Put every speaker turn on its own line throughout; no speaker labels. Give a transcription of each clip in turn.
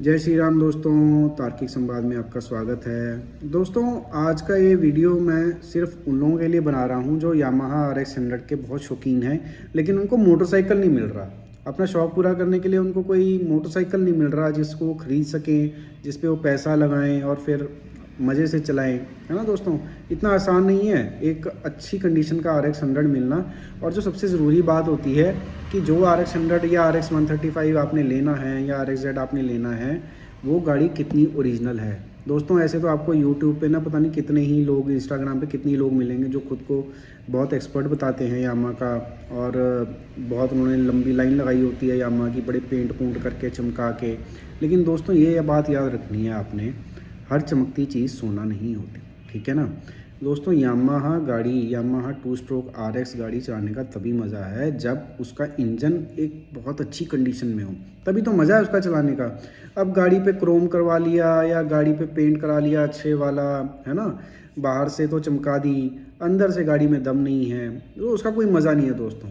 जय श्री राम दोस्तों, तार्किक संवाद में आपका स्वागत है। दोस्तों, आज का ये वीडियो मैं सिर्फ उन लोगों के लिए बना रहा हूँ जो यामाहा RX 100 के बहुत शौकीन हैं, लेकिन उनको मोटरसाइकिल नहीं मिल रहा। अपना शौक़ पूरा करने के लिए उनको कोई मोटरसाइकिल नहीं मिल रहा जिसको वो ख़रीद सकें, जिस पे वो पैसा लगाएं और फिर मज़े से चलाएं, है ना दोस्तों। इतना आसान नहीं है एक अच्छी कंडीशन का RX 100 मिलना। और जो सबसे ज़रूरी बात होती है कि जो RX 100 या RX 135 आपने लेना है या RXZ आपने लेना है, वो गाड़ी कितनी ओरिजिनल है। दोस्तों, ऐसे तो आपको यूट्यूब पे ना पता नहीं कितने ही लोग, इंस्टाग्राम पे कितने लोग मिलेंगे जो खुद को बहुत एक्सपर्ट बताते हैं यामाहा का, और बहुत उन्होंने लंबी लाइन लगाई होती है यामाहा की, बड़े पेंट पूंट करके चमका के। लेकिन दोस्तों, ये बात याद रखनी है आपने, हर चमकती चीज़ सोना नहीं होती, ठीक है ना दोस्तों। यामाहा 2 स्ट्रोक RX गाड़ी चलाने का तभी मज़ा है जब उसका इंजन एक बहुत अच्छी कंडीशन में हो, तभी तो मज़ा है उसका चलाने का। अब गाड़ी पे क्रोम करवा लिया या गाड़ी पे पेंट करा लिया अच्छे वाला, है ना, बाहर से तो चमका दी, अंदर से गाड़ी में दम नहीं है, तो उसका कोई मज़ा नहीं है दोस्तों।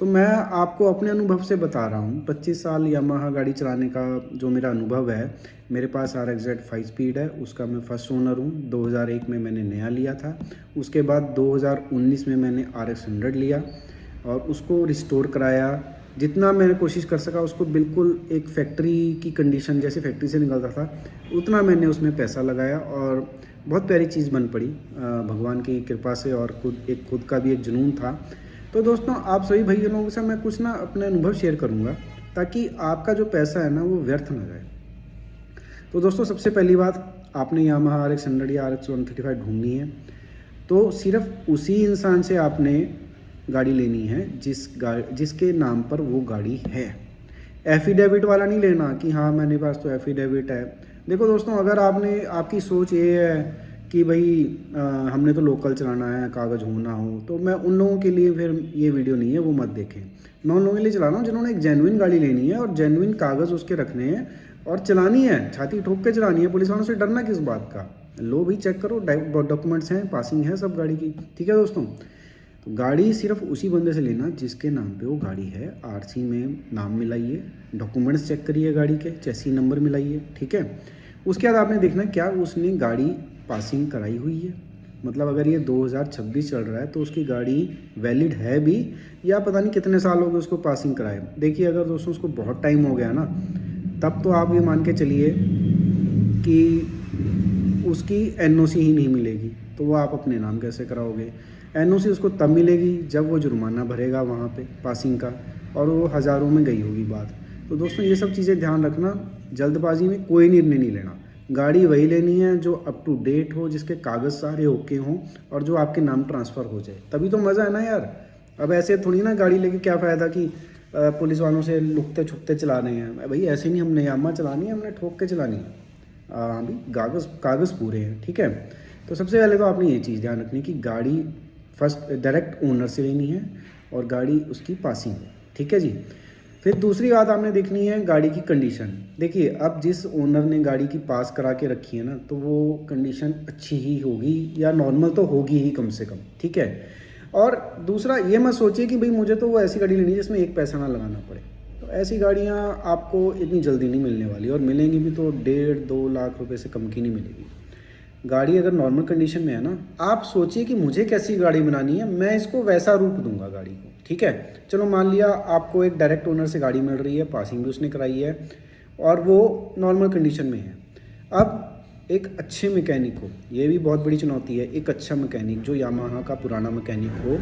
तो मैं आपको अपने अनुभव से बता रहा हूँ, 25 साल यामाहा गाड़ी चलाने का जो मेरा अनुभव है। मेरे पास RXZ 5 स्पीड है, उसका मैं फर्स्ट ओनर हूँ। 2001 में मैंने नया लिया था, उसके बाद 2019 में मैंने RX 100 लिया और उसको रिस्टोर कराया। जितना मैंने कोशिश कर सका उसको बिल्कुल एक फैक्ट्री की कंडीशन, जैसे फैक्ट्री से निकलता था, उतना मैंने उसमें पैसा लगाया और बहुत प्यारी चीज़ बन पड़ी भगवान की कृपा से, और खुद का भी एक जुनून था। तो दोस्तों, आप सभी भाई लोगों से मैं कुछ ना अपने अनुभव शेयर करूंगा ताकि आपका जो पैसा है ना वो व्यर्थ ना जाए। तो दोस्तों, सबसे पहली बात, आपने यामाहा RX 100 या RX 135 ढूंढनी है तो सिर्फ उसी इंसान से आपने गाड़ी लेनी है जिसके नाम पर वो गाड़ी है। एफिडेविट वाला नहीं लेना कि हाँ मेरे पास तो एफिडेविट है। देखो दोस्तों, अगर आपकी सोच ये है कि भाई हमने तो लोकल चलाना है, कागज़ हो ना हो, तो मैं उन लोगों के लिए फिर ये वीडियो नहीं है, वो मत देखें। मैं उन लोगों के लिए चला रहा हूँ जिन्होंने एक जेन्युइन गाड़ी लेनी है और जेन्युइन कागज़ उसके रखने हैं और चलानी है, छाती ठोक के चलानी है। पुलिस वालों से डरना किस बात का। लो भाई, चेक करो, डॉक्यूमेंट्स हैं, पासिंग है सब गाड़ी की, ठीक है दोस्तों। तो गाड़ी सिर्फ उसी बंदे से लेना जिसके नाम पे वो गाड़ी है। RC में नाम मिलाइए, डॉक्यूमेंट्स चेक करिए गाड़ी के, चेसी नंबर मिलाइए, ठीक है। उसके बाद आपने देखना क्या उसने गाड़ी पासिंग कराई हुई है। मतलब अगर ये 2026 चल रहा है तो उसकी गाड़ी वैलिड है भी, या पता नहीं कितने साल हो गए उसको पासिंग कराए। देखिए, अगर दोस्तों उसको बहुत टाइम हो गया ना, तब तो आप ये मान के चलिए कि उसकी NOC ही नहीं मिलेगी। तो वो आप अपने नाम कैसे कराओगे। NOC उसको तब मिलेगी जब वो जुर्माना भरेगा वहाँ पे पासिंग का, और वो हज़ारों में गई होगी बात। तो दोस्तों, ये सब चीज़ें ध्यान रखना, जल्दबाजी में कोई निर्णय नहीं लेना। गाड़ी वही लेनी है जो अप टू डेट हो, जिसके कागज़ सारे ओके हों और जो आपके नाम ट्रांसफ़र हो जाए, तभी तो मज़ा है ना यार। अब ऐसे थोड़ी ना गाड़ी लेके क्या फ़ायदा कि पुलिस वालों से लुकते छुपते चला रहे हैं। भाई ऐसे नहीं, हमने यामाहा चलानी है, हमने ठोक के चलानी है। अभी कागज़ पूरे हैं, ठीक है। तो सबसे पहले तो आपने ये चीज़ ध्यान रखनी कि गाड़ी फर्स्ट डायरेक्ट ओनर से लेनी है और गाड़ी उसकी पासिंग है, ठीक है जी। फिर दूसरी बात आपने देखनी है गाड़ी की कंडीशन। देखिए, अब जिस ओनर ने गाड़ी की पास करा के रखी है ना, तो वो कंडीशन अच्छी ही होगी या नॉर्मल तो होगी ही कम से कम, ठीक है। और दूसरा, ये मत सोचिए कि भाई मुझे तो वो ऐसी गाड़ी लेनी है जिसमें एक पैसा ना लगाना पड़े। तो ऐसी गाड़ियाँ आपको इतनी जल्दी नहीं मिलने वाली, और मिलेंगी भी तो 1.5-2 लाख रुपए से कम की नहीं मिलेगी। गाड़ी अगर नॉर्मल कंडीशन में है ना, आप सोचिए कि मुझे कैसी गाड़ी बनानी है, मैं इसको वैसा रूप दूंगा गाड़ी को, ठीक है। चलो मान लिया आपको एक डायरेक्ट ओनर से गाड़ी मिल रही है, पासिंग भी उसने कराई है और वो नॉर्मल कंडीशन में है। अब एक अच्छे मैकेनिक को, ये भी बहुत बड़ी चुनौती है, एक अच्छा मैकेनिक जो यामाहा का पुराना मैकेनिक हो,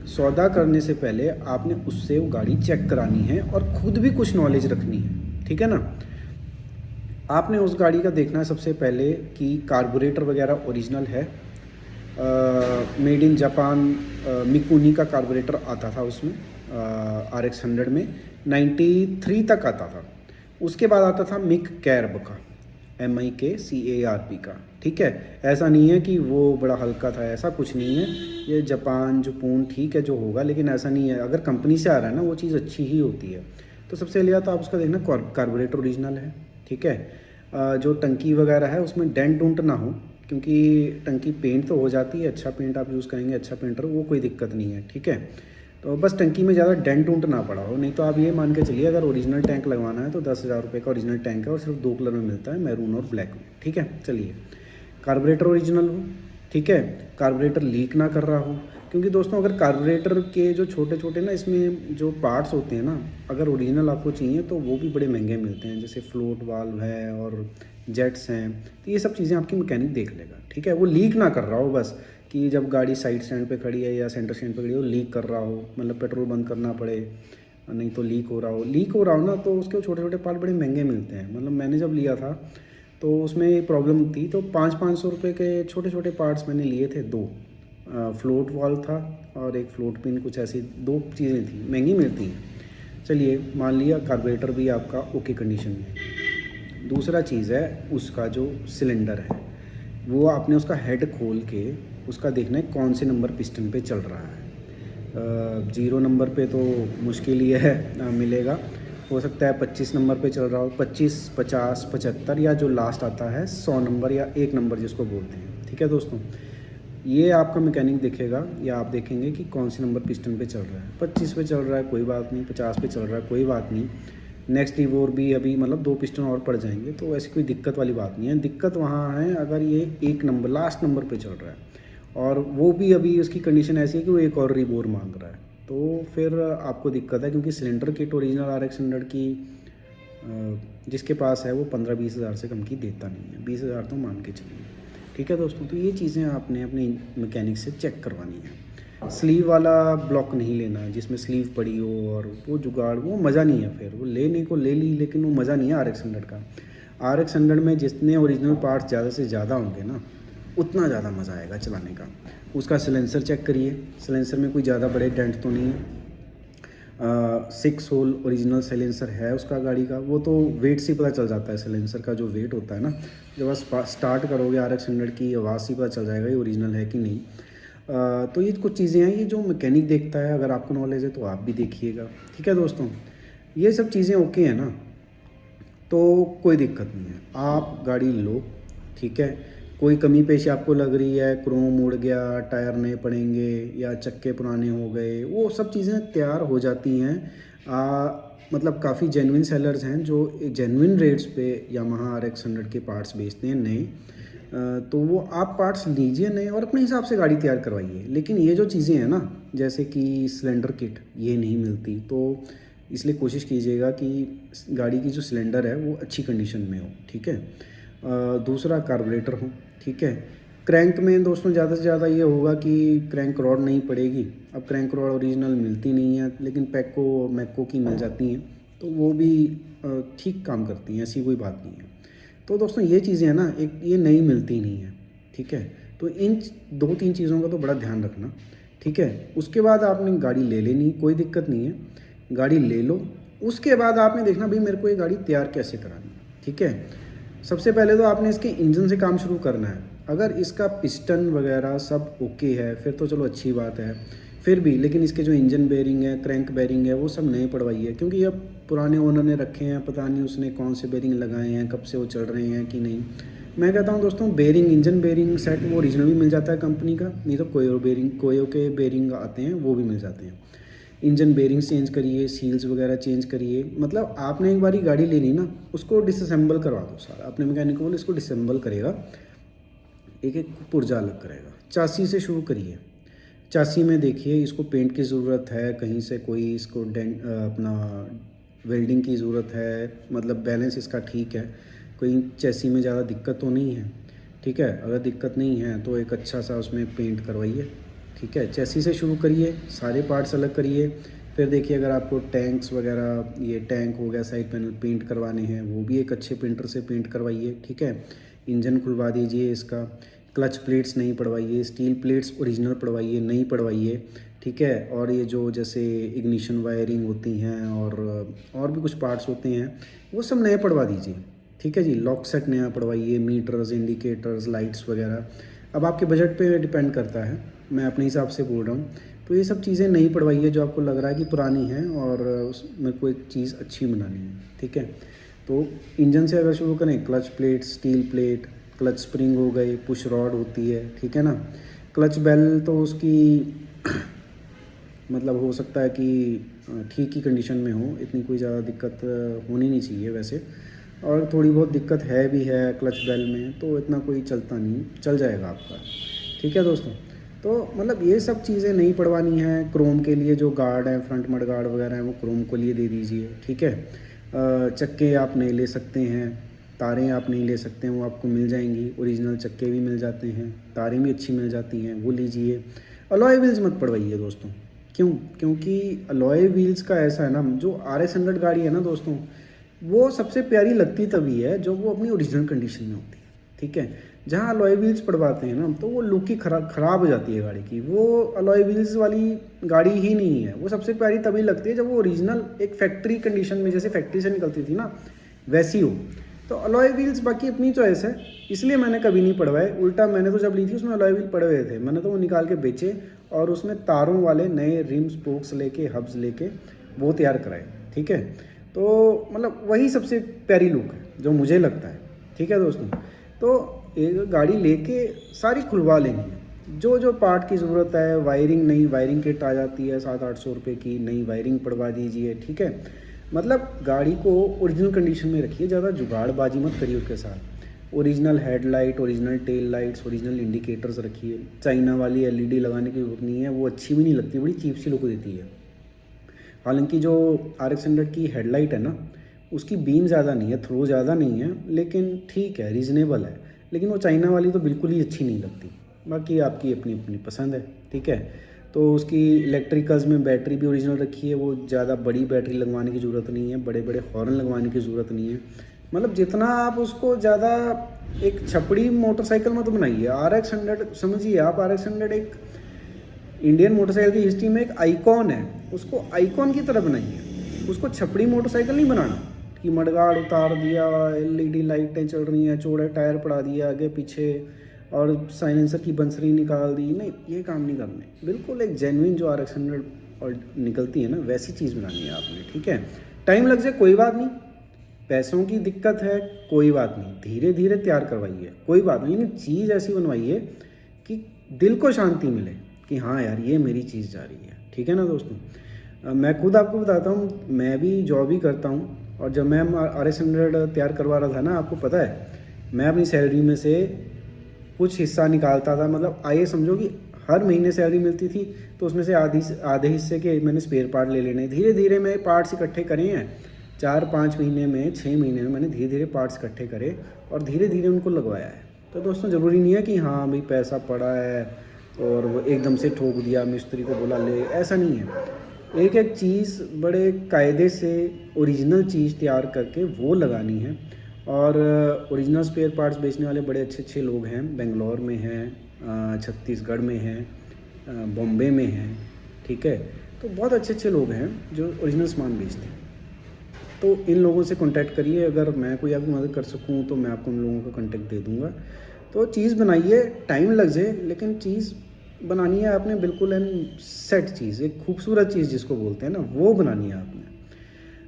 सौदा करने से पहले आपने उससे वो गाड़ी चेक करानी है और ख़ुद भी कुछ नॉलेज रखनी है, ठीक है ना। आपने उस गाड़ी का देखना है सबसे पहले कि कार्बोरेटर वगैरह ओरिजिनल है। मेड इन जापान मिकुनी का कार्बोरेटर आता था उसमें, RX 100 में 93 तक आता था। उसके बाद आता था मिक कैर्ब का, MIKCARB का, ठीक है। ऐसा नहीं है कि वो बड़ा हल्का था, ऐसा कुछ नहीं है। ये जापान जपून ठीक है जो होगा, लेकिन ऐसा नहीं है। अगर कंपनी से आ रहा है ना, वो चीज़ अच्छी ही होती है। तो सबसे पहले तो आप उसका देखना कार्बोरेटर ओरिजिनल है, ठीक है। जो टंकी वगैरह है उसमें डेंट उंट ना हो, क्योंकि टंकी पेंट तो हो जाती है, अच्छा पेंट आप यूज़ करेंगे, अच्छा पेंटर, वो कोई दिक्कत नहीं है, ठीक है। तो बस टंकी में ज़्यादा डेंट उंट ना पड़ा हो, नहीं तो आप ये मान के चलिए अगर ओरिजिनल टैंक लगवाना है तो 10,000 रुपये का ओरिजिनल टैंक है और सिर्फ 2 कलर में मिलता है, मैरून और ब्लैक में। ठीक है, चलिए। कार्बोरेटर ओरिजिनल हो, ठीक है, कार्बोरेटर लीक ना कर रहा हो, क्योंकि दोस्तों अगर कार्बोरेटर के जो छोटे छोटे ना इसमें जो पार्ट्स होते हैं ना, अगर ओरिजिनल आपको चाहिए तो वो भी बड़े महंगे मिलते हैं, जैसे फ्लोट वाल्व है और जेट्स हैं, तो ये सब चीज़ें आपकी मैकेनिक देख लेगा। ठीक है, वो लीक ना कर रहा हो बस, कि जब गाड़ी साइड स्टैंड पे खड़ी है या सेंटर स्टैंड पे खड़ी है वो लीक कर रहा हो, मतलब पेट्रोल बंद करना पड़े, नहीं तो लीक हो रहा हो ना, तो उसके छोटे छोटे पार्ट बड़े महंगे मिलते हैं। मतलब मैंने जब लिया था तो उसमें ये प्रॉब्लम थी, तो 500-500 रुपये के छोटे छोटे पार्ट्स मैंने लिए थे, 2 फ्लोट वाल था और एक फ्लोट पिन, कुछ ऐसी 2 चीज़ें थी, महंगी मिलती हैं। चलिए मान लिया कार्बोरेटर भी आपका ओके कंडीशन में। दूसरा चीज़ है उसका जो सिलेंडर है, वो आपने उसका हेड खोल के उसका देखना है कौन से नंबर पिस्टन पे चल रहा है। 0 नंबर पे तो मुश्किल ही है मिलेगा, हो सकता है 25 नंबर पे चल रहा हो, 25, 50, 75 या जो लास्ट आता है 100 नंबर या 1 नंबर जिसको बोलते हैं। ठीक है दोस्तों, ये आपका मैकेनिक देखेगा या आप देखेंगे कि कौन से नंबर पिस्टन पे चल रहा है। 25 पे चल रहा है कोई बात नहीं, 50 पे चल रहा है कोई बात नहीं, नेक्स्ट रिवोर भी अभी मतलब 2 पिस्टन और पड़ जाएंगे, तो ऐसी कोई दिक्कत वाली बात नहीं है। दिक्कत वहाँ है अगर ये 1 नंबर लास्ट नंबर पे चल रहा है और वो भी अभी उसकी कंडीशन ऐसी है कि वो एक और रिवोर मांग रहा है, तो फिर आपको दिक्कत है, क्योंकि सिलेंडर किट ओरिजिनल RX 100 की जिसके पास है वो 15-20 हज़ार से कम की देता नहीं है, 20 हज़ार तो मान के चलिए। ठीक है दोस्तों, तो ये चीज़ें आपने अपने मैकेनिक से चेक करवानी है। स्लीव वाला ब्लॉक नहीं लेना है जिसमें स्लीव पड़ी हो, और वो जुगाड़ वो मज़ा नहीं है, फिर वो लेने को ले ली लेकिन वो मज़ा नहीं है RX 100 का। RX 100 में जितने ओरिजिनल पार्ट्स ज़्यादा से ज़्यादा होंगे ना, उतना ज़्यादा मज़ा आएगा चलाने का। उसका सिलेंसर चेक करिए, सिलेंसर में कोई ज़्यादा बड़े डेंट तो नहीं है। 6 होल ओरिजिनल साइलेंसर है उसका गाड़ी का, वो तो वेट से पता चल जाता है, साइलेंसर का जो वेट होता है ना, जब आप स्टार्ट करोगे RX 100 की आवाज़ से पता चल जाएगा ये ओरिजिनल है कि नहीं। तो ये कुछ चीज़ें हैं, ये जो मैकेनिक देखता है, अगर आपको नॉलेज है तो आप भी देखिएगा। ठीक है दोस्तों, ये सब चीज़ें ओके हैं ना, तो कोई दिक्कत नहीं है, आप गाड़ी लो। ठीक है, कोई कमी पेशी आपको लग रही है, क्रोम उड़ गया, टायर नए पड़ेंगे या चक्के पुराने हो गए, वो सब चीज़ें तैयार हो जाती हैं। मतलब काफ़ी जेन्युइन सेलर्स हैं जो जेन्युइन रेट्स पे यामाहा RX 100 के पार्ट्स बेचते हैं नए, तो वो आप पार्ट्स लीजिए नए और अपने हिसाब से गाड़ी तैयार करवाइए। लेकिन ये जो चीज़ें हैं ना, जैसे कि सिलेंडर किट, ये नहीं मिलती, तो इसलिए कोशिश कीजिएगा कि गाड़ी की जो सिलेंडर है वो अच्छी कंडीशन में हो। ठीक है, दूसरा कार्बोरेटर हो। ठीक है, क्रैंक में दोस्तों ज़्यादा से ज़्यादा ये होगा कि क्रैंक रॉड नहीं पड़ेगी। अब क्रैंक रॉड ओरिजिनल मिलती नहीं है, लेकिन मैको की मिल जाती हैं, तो वो भी ठीक काम करती हैं, ऐसी कोई बात नहीं है। तो दोस्तों ये चीज़ें हैं ना, एक ये नई मिलती नहीं है। ठीक है, तो इन 2-3 चीज़ों का तो बड़ा ध्यान रखना। ठीक है, उसके बाद आपने गाड़ी ले लेनी, कोई दिक्कत नहीं है, गाड़ी ले लो। उसके बाद आपने देखना भाई मेरे को ये गाड़ी तैयार कैसे करानी है। ठीक है, सबसे पहले तो आपने इसके इंजन से काम शुरू करना है। अगर इसका पिस्टन वगैरह सब ओके है फिर तो चलो अच्छी बात है, फिर भी लेकिन इसके जो इंजन बेरिंग है, क्रैंक बेरिंग है, वो सब नए पड़वाइए, क्योंकि अब पुराने ओनर ने रखे हैं, पता नहीं उसने कौन से बेरिंग लगाए हैं, कब से वो चल रहे हैं कि नहीं। मैं कहता हूँ दोस्तों, बेरिंग, इंजन बेरिंग सेट वो ओरिजिनल भी मिल जाता है कंपनी का, नहीं तो कोयो के बेरिंग आते हैं वो भी मिल जाते हैं। इंजन बेरिंग्स चेंज करिए, सील्स वगैरह चेंज करिए। मतलब आपने एक बारी गाड़ी लेनी ना, उसको डिसअसेंबल करवा दो सारा, अपने मैकेनिक को बोले इसको डिसअसेंबल करेगा, एक एक पुर्जा अलग करेगा। चासी से शुरू करिए, चासी में देखिए इसको पेंट की ज़रूरत है, कहीं से कोई इसको अपना वेल्डिंग की ज़रूरत है, मतलब बैलेंस इसका ठीक है, कोई चैसी में ज़्यादा दिक्कत तो नहीं है। ठीक है, अगर दिक्कत नहीं है तो एक अच्छा सा उसमें पेंट करवाइए। ठीक है, चैसी से शुरू करिए, सारे पार्ट्स अलग करिए। फिर देखिए अगर आपको टैंक्स वगैरह, ये टैंक हो गया, साइड पैनल पेंट करवाने हैं, वो भी एक अच्छे पेंटर से पेंट करवाइए। ठीक है, इंजन खुलवा दीजिए इसका, क्लच प्लेट्स नहीं पड़वाइए, स्टील प्लेट्स ओरिजिनल पड़वाइए, नहीं पड़वाइए। ठीक है, और ये जो जैसे इग्निशन वायरिंग होती हैं और भी कुछ पार्ट्स होते हैं, वो सब नए पड़वा दीजिए। ठीक है जी, लॉक सेट नया पड़वाइए, मीटर्स, इंडिकेटर्स, लाइट्स वगैरह। अब आपके बजट पे डिपेंड करता है, मैं अपने हिसाब से बोल रहा हूँ। तो ये सब चीज़ें नहीं पड़वाइए जो आपको लग रहा है कि पुरानी है और उसमें कोई चीज़ अच्छी बनानी है। ठीक है, तो इंजन से अगर शुरू करें, clutch plate, steel plate, clutch spring हो गई, पुश रॉड होती है। ठीक है ना, क्लच बेल तो उसकी मतलब हो सकता है कि ठीक ही कंडीशन में हो, इतनी कोई ज़्यादा दिक्कत होनी नहीं चाहिए वैसे। और थोड़ी बहुत दिक्कत है भी है क्लच बेल में, तो इतना कोई चलता नहीं, चल जाएगा आपका। ठीक है दोस्तों, तो मतलब ये सब चीज़ें नहीं पड़वानी है। क्रोम के लिए जो गार्ड है, फ्रंट मड गार्ड वगैरह है, वो क्रोम को लिए दे दीजिए। ठीक है, चक्के आप नहीं ले सकते हैं, तारें आप नहीं ले सकते हैं, वो आपको मिल जाएंगी। ओरिजिनल चक्के भी मिल जाते हैं, तारें भी अच्छी मिल जाती हैं, वो लीजिए। अलॉय व्हील्स मत पड़वाइए दोस्तों। क्यों? क्योंकि अलॉय व्हील्स का ऐसा है ना, जो RS 100 गाड़ी है ना दोस्तों, वो सबसे प्यारी लगती तभी है जब वो अपनी ओरिजिनल कंडीशन में होती है। ठीक है, जहाँ अलॉय व्हील्स पड़वाते हैं ना, तो वो लुक ही ख़राब हो जाती है गाड़ी की। वो अलॉय व्हील्स वाली गाड़ी ही नहीं है। वो सबसे प्यारी तभी लगती है जब वो ओरिजिनल एक फैक्ट्री कंडीशन में, जैसे फैक्ट्री से निकलती थी ना, वैसी हो। तो अलॉय व्हील्स बाकी अपनी चॉइस है, इसलिए मैंने कभी नहीं पड़वाए। उल्टा मैंने तो जब ली थी उसमें अलॉय व्हील पड़े हुए थे, मैंने तो वो निकाल के बेचे और उसमें तारों वाले नए रिम स्पोक्स लेके, हब्स लेके वो तैयार कराए। ठीक है, तो मतलब वही सबसे प्यारी लुक है जो मुझे लगता है। ठीक है दोस्तों, तो एक गाड़ी लेके सारी खुलवा लेंगे, जो जो पार्ट की ज़रूरत है। वायरिंग, नई वायरिंग किट आ जाती है 700-800 रुपये की, नई वायरिंग पड़वा दीजिए। ठीक है, मतलब गाड़ी को ओरिजिनल कंडीशन में रखिए, ज़्यादा जुगाड़बाजी मत करिए उसके साथ। Original headlight, original tail lights, original indicators रखिए। चाइना वाली LED लगाने की जरूरत नहीं है, वो अच्छी भी नहीं लगती, बड़ी चीप सी लुक देती है। हालांकि जो RX 100 की हेडलाइट है ना, उसकी बीम ज़्यादा नहीं है, थ्रो ज़्यादा नहीं है, लेकिन ठीक है, रीज़नेबल है। लेकिन वो चाइना वाली तो बिल्कुल ही अच्छी नहीं लगती। बाकी आपकी अपनी अपनी पसंद है। ठीक है, तो उसकी इलेक्ट्रिकल्स में बैटरी भी ओरिजिनल रखी है। वो ज़्यादा बड़ी बैटरी लगवाने की ज़रूरत नहीं है, बड़े बड़े हॉर्न लगवाने की ज़रूरत नहीं है। मतलब जितना आप उसको ज़्यादा एक छपड़ी मोटरसाइकिल मत बनाइए। RX 100 समझिए आप, RX 100 एक इंडियन मोटरसाइकिल की हिस्ट्री में एक आइकॉन है। उसको आइकॉन की तरह बनाइए, उसको छपड़ी मोटरसाइकिल नहीं बनाना कि मडगार्ड उतार दिया, LED लाइटें चल रही हैं, चौड़े टायर पड़ा दिया आगे पीछे और साइलेंसर की बंसरी निकाल दी। नहीं, ये काम नहीं करने। बिल्कुल एक जेन्युइन जो RX 100 और निकलती है ना, वैसी चीज़ बनानी है आपने। ठीक है, टाइम लग जाए कोई बात नहीं, पैसों की दिक्कत है कोई बात नहीं, धीरे धीरे तैयार करवाइए, कोई बात नहीं, लेकिन चीज़ ऐसी बनवाइए कि दिल को शांति मिले कि हाँ यार, ये मेरी चीज़ जा रही है। ठीक है ना दोस्तों, मैं खुद आपको बताता हूँ, मैं भी जॉब ही करता हूँ। और जब मैं RX 100 तैयार करवा रहा था ना, आपको पता है, मैं अपनी सैलरी में से कुछ हिस्सा निकालता था। मतलब आइए समझो कि हर महीने सैलरी मिलती थी, तो उसमें से आधे हिस्से के मैंने स्पेयर पार्ट ले लेने। धीरे धीरे मैं पार्ट्स इकट्ठे करे हैं, 4-5 महीने में, 6 महीने में मैंने धीरे धीरे पार्ट्स इकट्ठे करे और धीरे धीरे उनको लगवाया है। तो दोस्तों, ज़रूरी नहीं है कि हाँ भाई पैसा पड़ा है और वो एकदम से ठोक दिया, मिस्त्री को बोला ले, ऐसा नहीं है। एक एक चीज़ बड़े कायदे से ओरिजिनल चीज़ तैयार करके वो लगानी है। और ओरिजिनल स्पेयर पार्ट्स बेचने वाले बड़े अच्छे अच्छे लोग हैं, बेंगलोर में हैं, छत्तीसगढ़ में हैं, बॉम्बे में हैं। ठीक है, तो बहुत अच्छे अच्छे लोग हैं जो ओरिजिनल सामान बेचते हैं। तो इन लोगों से कांटेक्ट करिए। अगर मैं कोई आपकी मदद कर सकूं तो मैं आपको उन लोगों का कांटेक्ट दे दूंगा। तो चीज़ बनाइए, टाइम लग जाए, लेकिन चीज़ बनानी है आपने बिल्कुल एंड सेट चीज़, एक खूबसूरत चीज़ जिसको बोलते हैं ना, वो बनानी है आपने।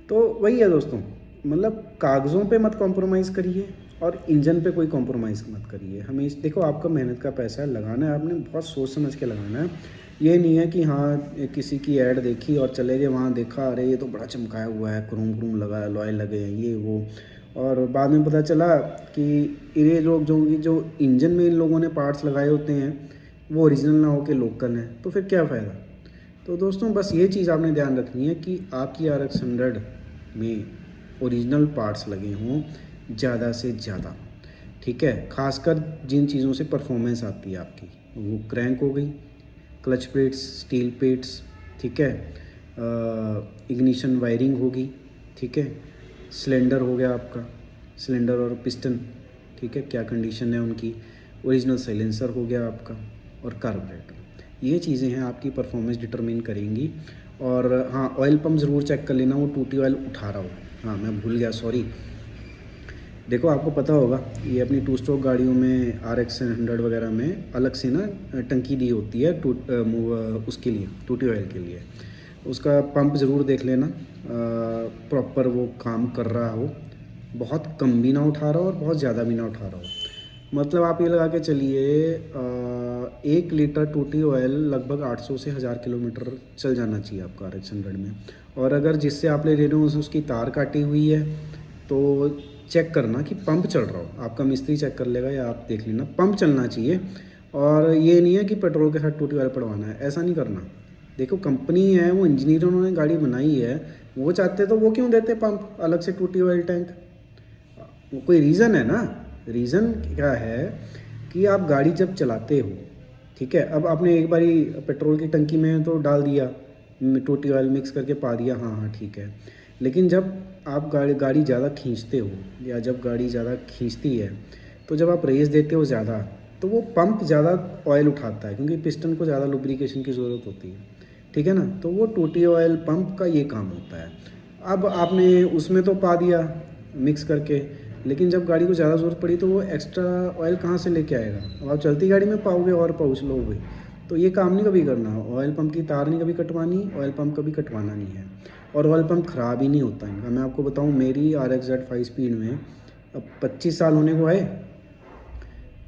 तो वही है दोस्तों, मतलब कागज़ों पे मत कॉम्प्रोमाइज़ करिए और इंजन पे कोई कॉम्प्रोमाइज़ मत करिए। हमें देखो, आपका मेहनत का पैसा है, लगाना है आपने, बहुत सोच समझ के लगाना है। ये नहीं है कि हाँ किसी की ऐड देखी और चले गए, वहाँ देखा अरे ये तो बड़ा चमकाया हुआ है, क्रोम क्रोम लगा है, लॉय लगे हैं, ये वो, और बाद में पता चला कि ये लोग जो इंजन में इन लोगों ने पार्ट्स लगाए होते हैं वो ओरिजिनल ना हो के लोकल हैं, तो फिर क्या फ़ायदा। तो दोस्तों, बस ये चीज़ आपने ध्यान रखनी है कि आपकी RX 100 में ओरिजिनल पार्ट्स लगे हों ज़्यादा से ज़्यादा। ठीक है, खासकर जिन चीज़ों से परफॉर्मेंस आती है आपकी, वो क्रैंक हो गई, क्लच प्लेट्स, स्टील प्लेट्स, ठीक है, इग्निशन वायरिंग होगी, ठीक है, सिलेंडर हो गया आपका, सिलेंडर और पिस्टन, ठीक है, क्या कंडीशन है उनकी, ओरिजिनल साइलेंसर हो गया आपका, और कार्बोरेटर। ये चीज़ें हैं आपकी परफॉर्मेंस डिटरमिन करेंगी। और हाँ, ऑयल पंप ज़रूर चेक कर लेना, वो टूटी ऑयल उठा रहा हो। हाँ, मैं भूल गया, सॉरी। देखो, आपको पता होगा ये अपनी 2 स्ट्रोक गाड़ियों में RX 100 वगैरह में अलग से ना टंकी दी होती है उसके लिए, टूटी ऑयल के लिए। उसका पंप ज़रूर देख लेना, प्रॉपर वो काम कर रहा हो, बहुत कम भी ना उठा रहा हो और बहुत ज़्यादा भी ना उठा रहा हो। मतलब आप ये लगा के चलिए 1 लीटर टूटी ऑयल लगभग 800 से 1000 किलोमीटर चल जाना चाहिए आपका RX 100 में। और अगर जिससे आप ले रहे हो उसकी तार काटी हुई है तो चेक करना कि पंप चल रहा हो। आपका मिस्त्री चेक कर लेगा या आप देख लेना, पंप चलना चाहिए। और ये नहीं है कि पेट्रोल के साथ टूटी ऑयल पड़वाना है, ऐसा नहीं करना। देखो कंपनी है, वो इंजीनियरों ने गाड़ी बनाई है, वो चाहते तो वो क्यों देते पंप अलग से टूटी ऑयल टैंक। वो कोई रीज़न है ना। रीज़न क्या है कि आप गाड़ी जब चलाते हो, ठीक है, अब आपने एक बारी पेट्रोल की टंकी में तो डाल दिया, टूटी ऑयल मिक्स करके पा दिया, हाँ हाँ ठीक है। लेकिन जब आप गाड़ी ज़्यादा खींचते हो या जब गाड़ी ज़्यादा खींचती है तो जब आप रेस देते हो ज़्यादा तो वो पंप ज़्यादा ऑयल उठाता है, क्योंकि पिस्टन को ज़्यादा लुब्रिकेशन की ज़रूरत होती है, ठीक है ना। तो वो टूटी ऑयल पंप का ये काम होता है। अब आपने उसमें तो पा दिया मिक्स करके, लेकिन जब गाड़ी को ज़्यादा ज़रूरत पड़ी तो वो एक्स्ट्रा ऑयल कहाँ से लेके आएगा। अब आप चलती गाड़ी में पाओगे और पाउच लोगे, तो ये काम नहीं कभी करना। ऑयल पंप की तार नहीं कभी कटवानी, ऑयल पंप कभी कटवाना नहीं है। और ऑयल पंप ख़राब ही नहीं होता इनका। मैं आपको बताऊँ, मेरी RXZ 5 स्पीड में अब 25 साल होने को है,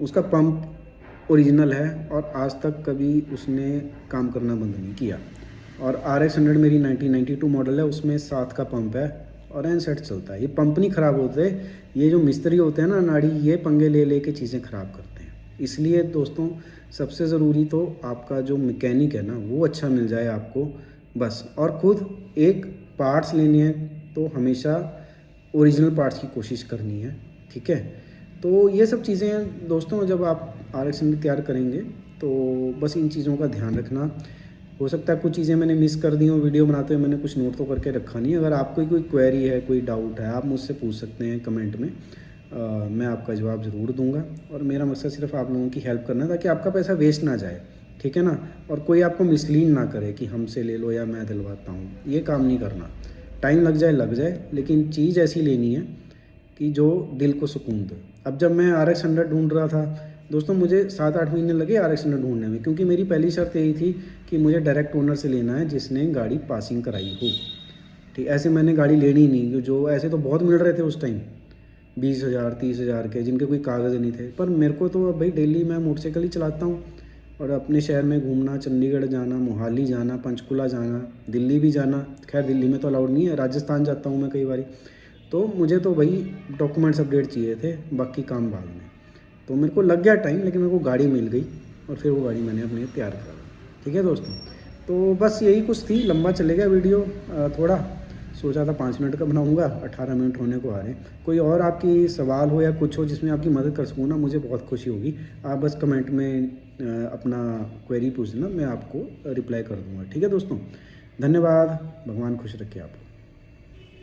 उसका पंप ओरिजिनल है और आज तक कभी उसने काम करना बंद नहीं किया। और RX 100 मेरी 1992 मॉडल है, उसमें 7 का पंप है और एन सेट चलता है। ये पंप नहीं ख़राब होते, ये जो मिस्त्री होते हैं ना नाड़ी, ये पंगे ले ले के चीज़ें ख़राब करते हैं। इसलिए दोस्तों सबसे ज़रूरी तो आपका जो मैकेनिक है ना वो अच्छा मिल जाए आपको, बस। और ख़ुद एक पार्ट्स लेने हैं तो हमेशा ओरिजिनल पार्ट्स की कोशिश करनी है, ठीक है। तो ये सब चीज़ें हैं दोस्तों, जब आप RX 100 तैयार करेंगे तो बस इन चीज़ों का ध्यान रखना। हो सकता है कुछ चीज़ें मैंने मिस कर दी हो, वीडियो बनाते हुए मैंने कुछ नोट तो करके रखा नहीं। अगर आपको कोई क्वेरी है, कोई डाउट है, आप मुझसे पूछ सकते हैं कमेंट में, मैं आपका जवाब ज़रूर दूंगा। और मेरा मकसद सिर्फ आप लोगों की हेल्प करना है ताकि आपका पैसा वेस्ट ना जाए, ठीक है ना। और कोई आपको मिसलीड ना करे कि हमसे ले लो या मैं दिलवाता हूँ, ये काम नहीं करना। टाइम लग जाए, लेकिन चीज़ ऐसी लेनी है कि जो दिल को सुकून दे। अब जब मैं RX 100 ढूंढ रहा था दोस्तों, मुझे 7-8 महीने लगे RX 100 ढूंढने में, क्योंकि मेरी पहली शर्त यही थी कि मुझे डायरेक्ट ओनर से लेना है जिसने गाड़ी पासिंग कराई हो, ठीक। ऐसे मैंने गाड़ी लेनी नहीं, जो ऐसे तो बहुत मिल रहे थे उस टाइम 20,000 30,000 के, जिनके कोई कागज़ नहीं थे। पर मेरे को तो अब भाई डेली मैं मोटरसाइकिल ही चलाता हूँ और अपने शहर में घूमना, चंडीगढ़ जाना, मोहाली जाना, पंचकुला जाना, दिल्ली भी जाना। खैर दिल्ली में तो अलाउड नहीं है, राजस्थान जाता हूँ मैं कई बार। तो मुझे तो भाई डॉक्यूमेंट्स अपडेट चाहिए थे, बाकी काम बाद में। तो मेरे को लग गया टाइम, लेकिन मेरे को गाड़ी मिल गई और फिर वो गाड़ी मैंने अपने तैयार करा, ठीक है दोस्तों। तो बस यही कुछ थी, लंबा चलेगा वीडियो थोड़ा। सोचा था 5 मिनट का बनाऊंगा, 18 मिनट होने को आ रहे हैं। कोई और आपकी सवाल हो या कुछ हो जिसमें आपकी मदद कर सकूँ ना, मुझे बहुत खुशी होगी। आप बस कमेंट में अपना क्वेरी पूछ लेना, मैं आपको रिप्लाई कर दूँगा, ठीक है दोस्तों। धन्यवाद, भगवान खुश रखे आपको।